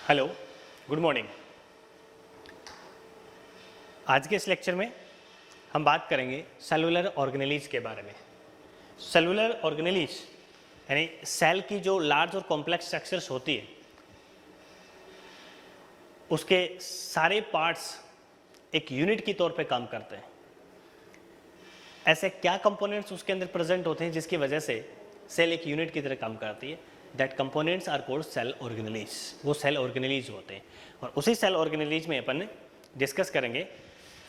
Hello, good morning. आज के इस लेक्चर में हम बात करेंगे सेलुलर ऑर्गेनेलीज के बारे में। सेलुलर ऑर्गेनेलीज यानी सेल की जो लार्ज और कॉम्प्लेक्स स्ट्रक्चर्स होती है उसके सारे पार्ट्स एक यूनिट की तौर पे काम करते हैं। ऐसे क्या कंपोनेंट्स उसके अंदर प्रेजेंट होते हैं जिसकी वजह से सेल एक यूनिट की तरह काम करती है? That components are called cell organelles. वो सेल ऑर्गेनेलीज होते हैं और उसी सेल ऑर्गेनेलीज में अपन डिस्कस करेंगे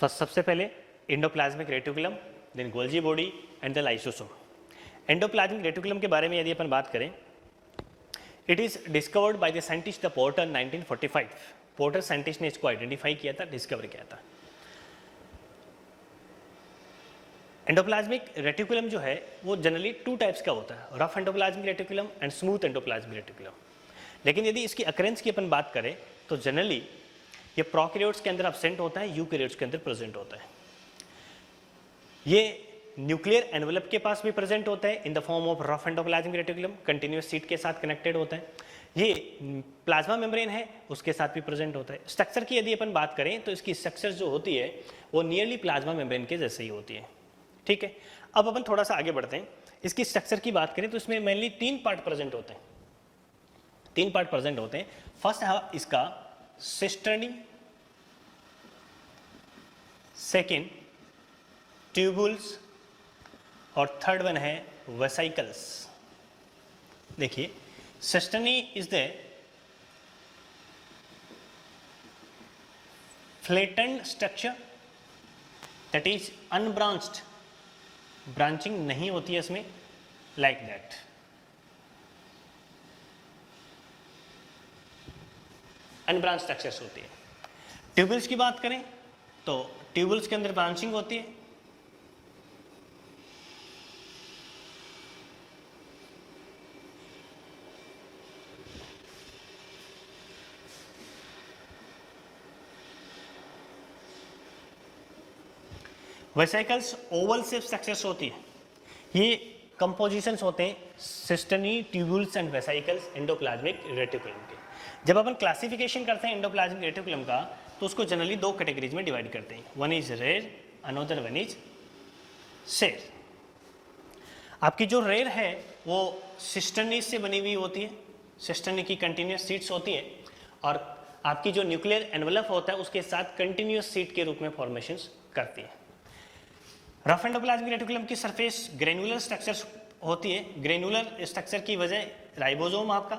सबसे पहले endoplasmic reticulum, then Golgi body and the lysosome. Endoplasmic reticulum के बारे में यदि अपन बात करें, it is discovered by the scientist the Porter 1945। Porter scientist ने इसको आइडेंटिफाई किया था, डिस्कवर किया था। एंडोप्लाज्मिक रेटिकुलम जो है वो जनरली टू टाइप्स का होता है, rough endoplasmic reticulum and smooth endoplasmic reticulum. लेकिन यदि इसकी अकरेंस की अपन बात करें तो जनरली ये प्रोकैरियोट्स के अंदर एब्सेंट होता है, यूकैरियोट्स के अंदर प्रेजेंट होता है। ये न्यूक्लियर एनवेलप के पास भी प्रेजेंट होता है in the form of rough endoplasmic reticulum, continuous seat के साथ कनेक्टेड होता है। ये प्लाज्मा मेम्ब्रेन है उसके साथ भी प्रेजेंट होता है। स्ट्रक्चर की यदि अपन बात करें तो इसकी स्ट्रक्चर जो होती है वो नियरली प्लाज्मा मेम्ब्रेन के जैसे ही होती है। ठीक है, अब अपन थोड़ा सा आगे बढ़ते हैं। इसकी स्ट्रक्चर की बात करें तो इसमें मेनली तीन पार्ट प्रेजेंट होते हैं। फर्स्ट है इसका सिस्टर्नी, सेकेंड ट्यूबुल्स और थर्ड वन है वेसिकल्स। देखिए, cisternae is the flattened structure that is unbranched, branching नहीं होती है इसमें, लाइक दैट। अनब्रांच स्ट्रक्चर्स होती है। ट्यूबल्स की बात करें तो ट्यूबल्स के अंदर ब्रांचिंग होती है। वेसिकल्स ओवल शेप स्ट्रक्चर्स होती है। ये कंपोजिशंस होते हैं cisternae, tubules and vesicles endoplasmic reticulum के। जब अपन क्लासिफिकेशन करते हैं एंडोप्लाज्मिक रेटिकुलम का तो उसको जनरली दो कैटेगरीज में डिवाइड करते हैं। वन इज रेर, अनदर वन इज शेर। आपकी जो रेर है वो सिस्टर्नी से बनी हुई होती है, सिस्टर्नी की कंटिन्यूस सीट्स होती है और आपकी जो न्यूक्लियर एनवेलप होता है उसके साथ कंटिन्यूस सीट के रूप में फॉर्मेशंस करती है। रफ एंडोप्लाज्मिक रेटिकुलम की सरफेस ग्रेनुलर स्ट्रक्चर होती है। ग्रेनुलर स्ट्रक्चर की वजह राइबोसोम, आपका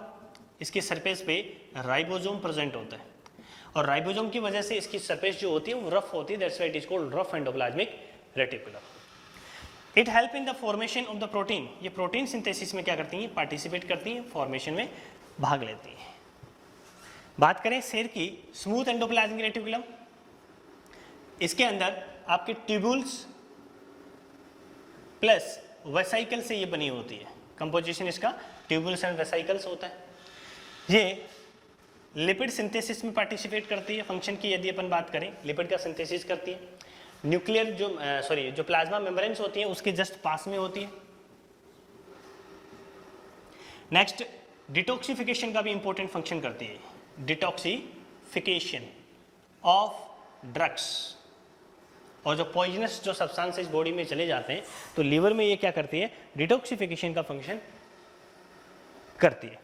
इसकी सरफेस पे राइबोसोम प्रेजेंट होता है और राइबोसोम की वजह से इसकी सरफेस जो होती है वो रफ होती है। That's why it is called rough endoplasmic reticulum. It help in the formation of the protein. ये प्रोटीन सिंथेसिस में क्या करती हैं? पार्टिसिपेट करती हैं, फॉर्मेशन में भाग लेती हैं। बात करें शेर की, स्मूथ एंडोप्लाज्मिक रेटिकुलम, इसके अंदर आपके ट्यूबुल्स प्लस वेसिकल से ये बनी होती है। कंपोजिशन इसका ट्यूबुल्स एंड वेसिकल्स होता है। ये लिपिड सिंथेसिस में पार्टिसिपेट करती है। फंक्शन की यदि अपन बात करें, लिपिड का सिंथेसिस करती है। न्यूक्लियर जो प्लाज्मा मेम्ब्रेन्स होती है उसके जस्ट पास में होती है। नेक्स्ट, डिटॉक्सिफिकेशन का भी इंपॉर्टेंट फंक्शन करती है। डिटॉक्सिफिकेशन ऑफ ड्रग्स और जो पॉइजनस जो सब्सटेंसेस बॉडी में चले जाते हैं तो लीवर में ये क्या करती है? डिटॉक्सिफिकेशन का फंक्शन करती है।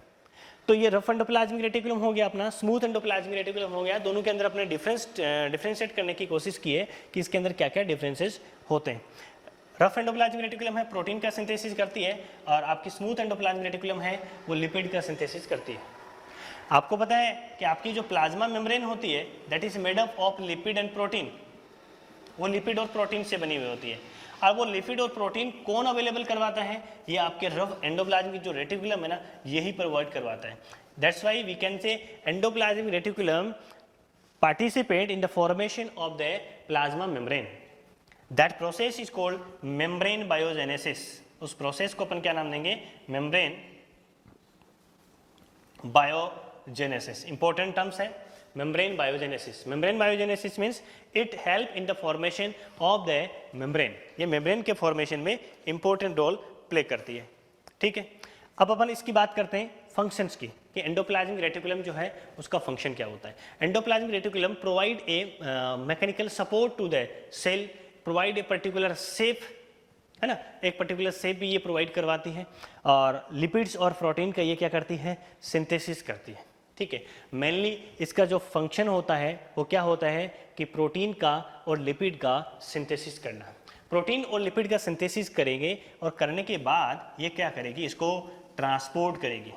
तो ये रफ एंडोप्लाज्मिक रेटिकुलम हो गया अपना, स्मूथ एंडोप्लाज्मिक रेटिकुलम हो गया। दोनों के अंदर अपने डिफरेंशिएट करने की कोशिश की है कि इसके अंदर क्या क्या डिफरेंसेस होते हैं। रफ एंडोप्लाज्मिक रेटिकुलम है, प्रोटीन का सिंथेसिस करती है और आपकी स्मूथ एंडोप्लाज्मिक रेटिकुलम है वो लिपिड का सिंथेसिस करती है। आपको पता है कि आपकी जो प्लाज्मा मेम्ब्रेन होती है that is made up of lipid and protein. वो लिपिड और प्रोटीन से बनी हुई होती है। और वो लिपिड और प्रोटीन कौन अवेलेबल करवाता है? ये आपके रफ एंडोप्लाज्मिक जो रेटिकुलम है ना, यही प्रोवाइड करवाता है। That's why we can say endoplasmic reticulum participate in the formation of the plasma membrane. That process is called membrane biogenesis. उस प्रोसेस को अपन क्या नाम देंगे? Membrane biogenesis. इंपॉर्टेंट टर्म्स है membrane biogenesis. Membrane biogenesis means it help in the formation of the membrane. ये membrane के formation में important role play करती है। ठीक है, अब अपन इसकी बात करते हैं फंक्शंस की कि एंडोप्लाज्मिक रेटिकुलम जो है उसका फंक्शन क्या होता है। Endoplasmic reticulum provide a mechanical support to the cell, provide a particular shape, है ना, एक पर्टिकुलर शेप भी ये प्रोवाइड करवाती है, और लिपिड्स और प्रोटीन का ये क्या करती है, सिंथेसिस करती है। ठीक है, मेनली इसका जो फंक्शन होता है वो क्या होता है कि प्रोटीन का और लिपिड का सिंथेसिस करना। प्रोटीन और लिपिड का सिंथेसिस करेंगे और करने के बाद ये क्या करेगी, इसको ट्रांसपोर्ट करेगी।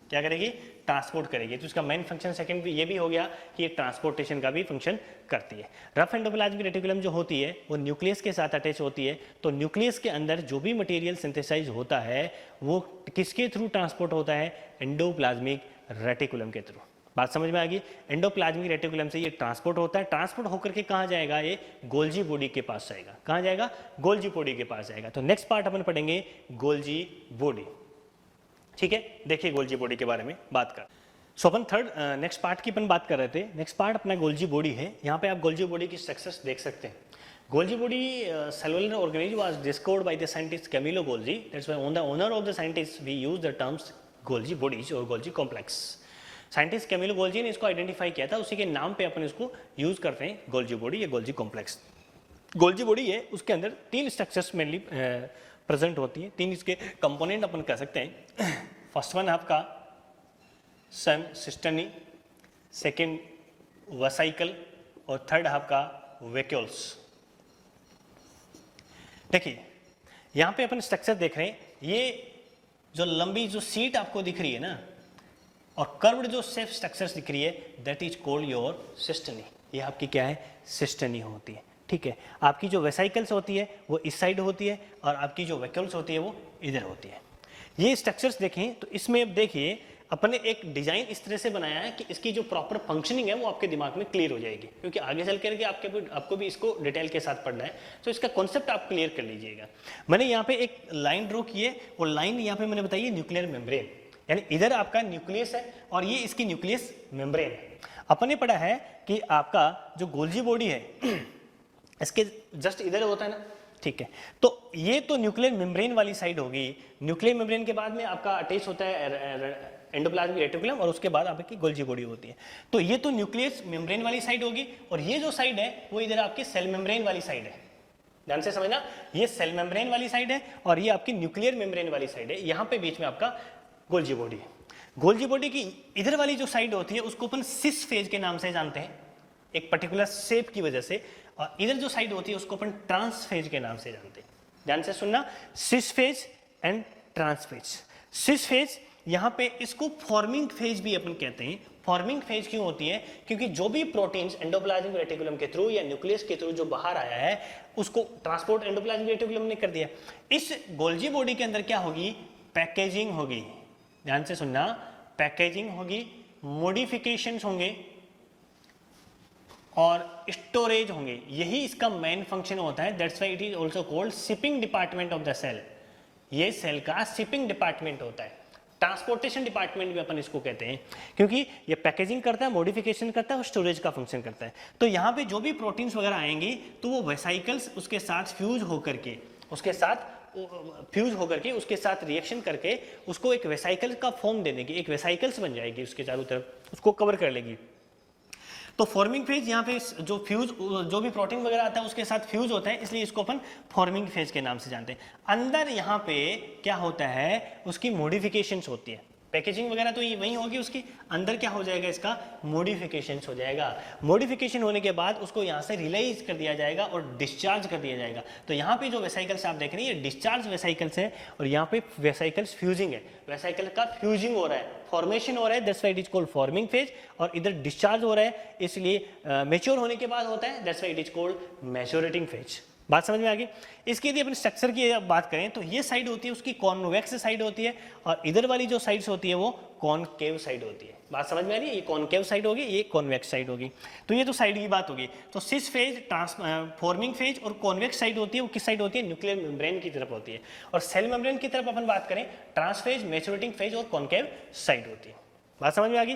क्या करेगी, ट्रांसपोर्ट करेगी। तो इसका मेन फंक्शन सेकंड भी ये भी हो गया कि ये ट्रांसपोर्टेशन का भी फंक्शन करती है। रफ एंडोप्लाज्मिक रेटिकुलम जो होती है वो न्यूक्लियस के साथ अटैच होती है, तो न्यूक्लियस के अंदर जो भी मटेरियल सिंथेसाइज होता है वो किसके थ्रू ट्रांसपोर्ट होता है, एंडोप्लाज्मिक रेटिकुलम के थ्रू। बात समझ में आ गई। एंडोप्लाज्मिक रेटिकुलम से ये ट्रांसपोर्ट होता है, ट्रांसपोर्ट होकर के कहाँ जाएगा, ये गोल्जी बॉडी के पास जाएगा। कहाँ जाएगा, गोल्जी बॉडी के पास जाएगा। तो नेक्स्ट पार्ट अपन पढ़ेंगे गोल्जी बॉडी। ठीक है, देखिए गोल्जी बॉडी के बारे में बात कर। सो अपन थर्ड नेक्स्ट पार्ट की अपन बात कर रहे थे। नेक्स्ट पार्ट अपना गोल्जी बॉडी है। यहाँ पे आप गोल्जी बॉडी की स्ट्रक्चर्स देख सकते हैं। Golgi body cellular organism was discovered by the scientist Camillo Golgi. That's why on the honour of the scientist we use the terms Golgi bodies और Golgi complex. Scientist Camillo Golgi ने इसको identify किया था, उसी के नाम पे अपन इसको यूज करते हैं, गोल्जी बॉडी या गोल्जी कॉम्प्लेक्स। गोल्जी बॉडी है, उसके अंदर 3 स्ट्रक्चर्स मेनली प्रेजेंट होती है, 3 इसके कंपोनेंट अपन कह सकते हैं। फर्स्ट वन आपका सिस्टर्नी, सेकेंड वेसाइकल और थर्ड आपका वेक्यूल्स। देखिए यहाँ पे अपन स्ट्रक्चर देख रहे हैं, ये जो लंबी जो सीट आपको दिख रही है ना और कर्व्ड जो सेफ स्ट्रक्चर्स दिख रही है, that is called your cisternae. ये आपकी क्या है, सिस्टर्नी होती है। ठीक है, आपकी जो वेसाइकल्स होती है वो इस साइड होती है और आपकी जो वेक्यूल्स होती है वो इधर होती है। ये स्ट्रक्चर्स देखें तो इसमें अब देखिए अपने एक डिजाइन इस तरह से बनाया है कि इसकी जो प्रॉपर फंक्शनिंग है वो आपके दिमाग में क्लियर हो जाएगी, क्योंकि आगे चल करके आपको भी इसको डिटेल के साथ पढ़ना है, तो इसका कॉन्सेप्ट आप क्लियर कर लीजिएगा। मैंने यहाँ पे एक लाइन ड्रॉ की है और लाइन यहाँ पे मैंने बताई है न्यूक्लियर मेम्ब्रेन, यानी इधर आपका न्यूक्लियस है और ये इसकी न्यूक्लियस मेम्ब्रेन है। अपन ने पढ़ा है कि आपका जो गोल्जी बॉडी है इसके जस्ट इधर होता है ना। ठीक है, तो ये तो न्यूक्लियर मेम्ब्रेन वाली साइड होगी। न्यूक्लियर मेम्ब्रेन के बाद में आपका अटैच होता है एंडोप्लाज्मिक रेटिकुलम और उसके बाद आपकी गोल्जी बॉडी होती है। तो ये तो न्यूक्लियस मेम्ब्रेन वाली साइड होगी और ये जो साइड है वो इधर आपकी सेल मेम्ब्रेन वाली साइड है। ध्यान से समझना, ये सेल मेम्ब्रेन वाली साइड है और ये आपकी न्यूक्लियर मेम्ब्रेन वाली साइड है। यहाँ पे बीच में आपका गोल्जी बॉडी है। गोल्जी बॉडी की इधर वाली जो साइड होती है उसको अपन सिस फेज के नाम से जानते हैं, एक पर्टिकुलर शेप की वजह से, और इधर जो साइड होती है उसको अपन ट्रांस फेज के नाम से जानते हैं। ध्यान से सुनना, cis phase and trans phase. Cis phase यहाँ पे इसको फॉर्मिंग फेज भी अपन कहते हैं। फॉर्मिंग फेज क्यों होती है, क्योंकि जो भी प्रोटीन्स एंडोप्लाज्मिक रेटिकुलम के थ्रू या न्यूक्लियस के थ्रू जो बाहर आया है उसको ट्रांसपोर्ट एंडोप्लाज्मिक रेटिकुलम ने कर दिया। इस गोल्जी बॉडी के अंदर क्या होगी, पैकेजिंग होगी। ध्यान से सुनना, पैकेजिंग होगी, मॉडिफिकेशंस होंगे और स्टोरेज होंगे। यही इसका मेन फंक्शन होता है। That's why it is also called shipping department of the cell. ये सेल का शिपिंग डिपार्टमेंट होता है, ट्रांसपोर्टेशन डिपार्टमेंट भी अपन इसको कहते हैं, क्योंकि ये पैकेजिंग करता है, मॉडिफिकेशन करता है और स्टोरेज का फंक्शन करता है। तो यहाँ पे जो भी प्रोटीन्स वगैरह आएंगी तो वो वेसाइकल्स उसके साथ फ्यूज होकर के उसके साथ रिएक्शन करके उसको एक वेसाइकल का फॉर्म दे देगी, एक वेसाइकल्स बन जाएगी, उसके चारों तरफ उसको कवर कर लेगी। तो फॉर्मिंग फेज यहाँ पे जो फ्यूज जो भी प्रोटीन वगैरह आता है उसके साथ फ्यूज होता है, इसलिए इसको अपन फॉर्मिंग फेज के नाम से जानते हैं। अंदर यहाँ पे क्या होता है, उसकी मॉडिफिकेशंस होती है। पैकेजिंग वगैरह तो ये वही होगी, उसकी अंदर क्या हो जाएगा, इसका मॉडिफिकेशंस हो जाएगा। मॉडिफिकेशन होने के बाद उसको यहाँ से रिलीज कर दिया जाएगा और डिस्चार्ज कर दिया जाएगा। तो यहाँ पे जो वेसाइकल्स आप देख रहे हैं ये डिस्चार्ज वेसाइकल्स है और यहाँ पे वेसाइकल्स फ्यूजिंग है। वेसाइकल का फ्यूजिंग हो रहा है, फॉर्मेशन हो रहा है, that's why it is called forming phase. और इधर डिस्चार्ज हो रहा है, इसलिए मैच्योर होने के बाद होता है, that's why it is called maturating phase. बात समझ में आ गई। इसके यदि अपन स्ट्रक्चर की बात करें तो ये साइड होती है उसकी कॉन्वेक्स साइड होती है और इधर वाली जो साइड्स होती है वो कॉनकेव साइड होती है। बात समझ में आ रही है, ये कॉनकेव साइड होगी, ये कॉन्वेक्स साइड होगी। तो ये तो साइड की बात होगी। तो सिस फेज, फॉर्मिंग फेज और कॉन्वेक्स साइड होती है, वो किस साइड होती है, न्यूक्लियर मेम्ब्रेन की तरफ होती है। और सेल मेम्ब्रेन की तरफ अपन बात करें, ट्रांसफेज, मैच्योरेटिंग फेज और कॉनकेव साइड होती है। बात समझ में आ गई।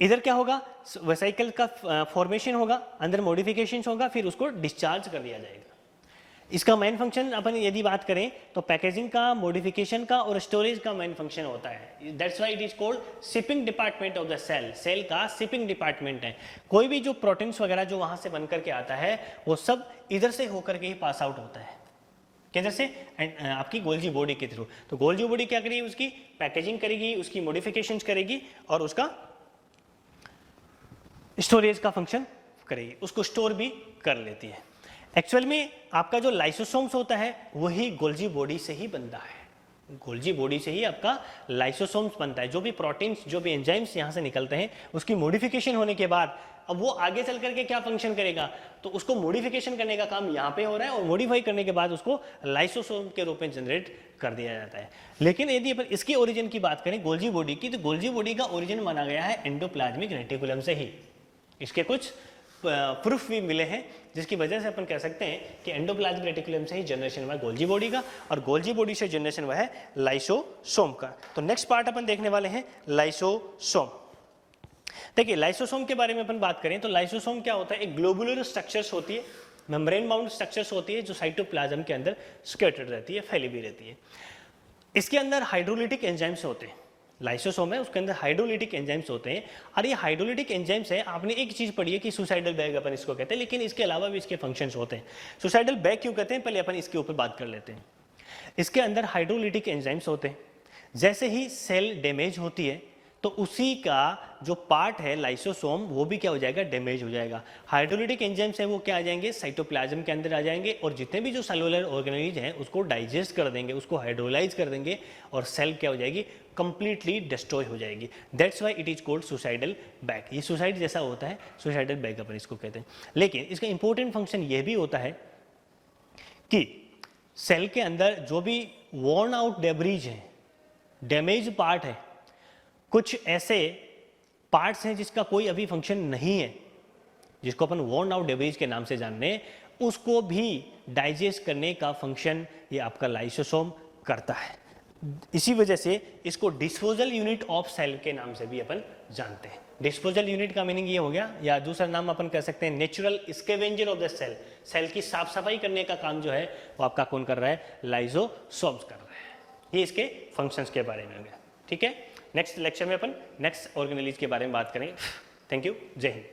इधर क्या होगा, वेसाइकल का फॉर्मेशन होगा, अंदर मॉडिफिकेशंस होगा, फिर उसको डिस्चार्ज कर दिया जाएगा। इसका मेन फंक्शन अपन यदि बात करें तो पैकेजिंग का, मॉडिफिकेशन का और स्टोरेज का मेन फंक्शन होता है। That's why it is called shipping department of the cell. Cell का शिपिंग डिपार्टमेंट है। कोई भी जो प्रोटीन्स वगैरह जो वहां से बन करके आता है वो सब इधर से होकर के ही पास आउट होता है। किधर से? आपकी गोल्जी बॉडी के थ्रू। तो गोल्जी बॉडी क्या करेगी? उसकी पैकेजिंग करेगी, उसकी मॉडिफिकेशन करेगी और उसका स्टोरेज का फंक्शन करेगी, उसको स्टोर भी कर लेती है। एक्चुअल में आपका जो लाइसोसोम्स होता है वही गोल्जी बॉडी से ही बनता है। गोल्जी बॉडी से ही आपका लाइसोसोम्स बनता है। जो भी प्रोटीन्स, जो भी एंजाइम्स यहाँ से निकलते हैं, उसकी मॉडिफिकेशन होने के बाद अब वो आगे चल करके क्या फंक्शन करेगा, तो उसको मॉडिफिकेशन करने का काम यहाँ पे हो रहा है और मॉडिफाई करने के बाद उसको लाइसोसोम के रूप में जनरेट कर दिया जाता है। लेकिन यदि अपन इसकी ओरिजिन की बात करें गोल्जी बॉडी की, तो गोल्जी बॉडी का ओरिजिन माना गया है एंडोप्लाज्मिक रेटिकुलम से ही। इसके कुछ प्रूफ भी मिले हैं जिसकी वजह से अपन कह सकते हैं कि एंडोप्लाज्मिक रेटिकुलम से ही जनरेशन हुआ है गोल्जी बॉडी का और गोल्जी बॉडी से जनरेशन हुआ है लाइसोसोम का। तो नेक्स्ट पार्ट अपन देखने वाले हैं लाइसोसोम। देखिए लाइसोसोम के बारे में अपन बात करें तो लाइसोसोम क्या होता है? एक ग्लोबुलर स्ट्रक्चर्स होती है, मेम्ब्रेन बाउंड स्ट्रक्चर्स होती है जो साइटोप्लाज्म के अंदर स्कैटर्ड रहती है, फैली भी रहती है। इसके अंदर हाइड्रोलिटिक एंजाइम्स होते हैं। लाइसोसोम है, उसके अंदर हाइड्रोलिटिक एंजाइम्स होते हैं और ये हाइड्रोलिटिक एंजाइम्स है। आपने एक चीज पढ़ी है कि सुसाइडल बैग अपन इसको कहते हैं, लेकिन इसके अलावा भी इसके फंक्शंस होते हैं। सुसाइडल बैग क्यों कहते हैं, पहले अपन इसके ऊपर बात कर लेते हैं। इसके अंदर हाइड्रोलिटिक एंजाइम्स होते हैं। जैसे ही सेल डैमेज होती है तो उसी का जो पार्ट है लाइसोसोम वो भी क्या हो जाएगा? डैमेज हो जाएगा। हाइड्रोलिटिक एंजाइम्स है वो क्या आ जाएंगे? साइटोप्लाज्म के अंदर आ जाएंगे और जितने भी जो सेलुलर ऑर्गेनेलिज हैं उसको डाइजेस्ट कर देंगे, उसको हाइड्रोलाइज कर देंगे और सेल क्या हो जाएगी? कंप्लीटली डिस्ट्रॉय हो जाएगी। That's why it is called suicidal bag. ये सुसाइड जैसा होता है, सुसाइडल बैग अपन इसको कहते हैं। लेकिन इसका इंपॉर्टेंट फंक्शन ये भी होता है कि सेल के अंदर जो भी वॉर्न आउट डेब्रीज है, डैमेज पार्ट है, कुछ ऐसे पार्ट्स हैं जिसका कोई अभी फंक्शन नहीं है, जिसको अपन वॉर्न आउट डेब्रीज के नाम से जानते हैं, उसको भी डाइजेस्ट करने का फंक्शन ये आपका लाइसोसोम करता है। इसी वजह से इसको डिस्पोजल यूनिट ऑफ सेल के नाम से भी अपन जानते हैं। डिस्पोजल यूनिट का मीनिंग ये हो गया, या दूसरा नाम अपन कह सकते हैं natural scavenger of the cell. Cell की साफ सफाई करने का काम जो है वो आपका कौन कर रहा है? लाइसोसोम्स कर रहा है। ये इसके फंक्शंस के बारे में हो गया। ठीक है, नेक्स्ट लेक्चर में अपन नेक्स्ट ऑर्गेनेलिज के बारे में बात करेंगे। थैंक यू, जय हिंद।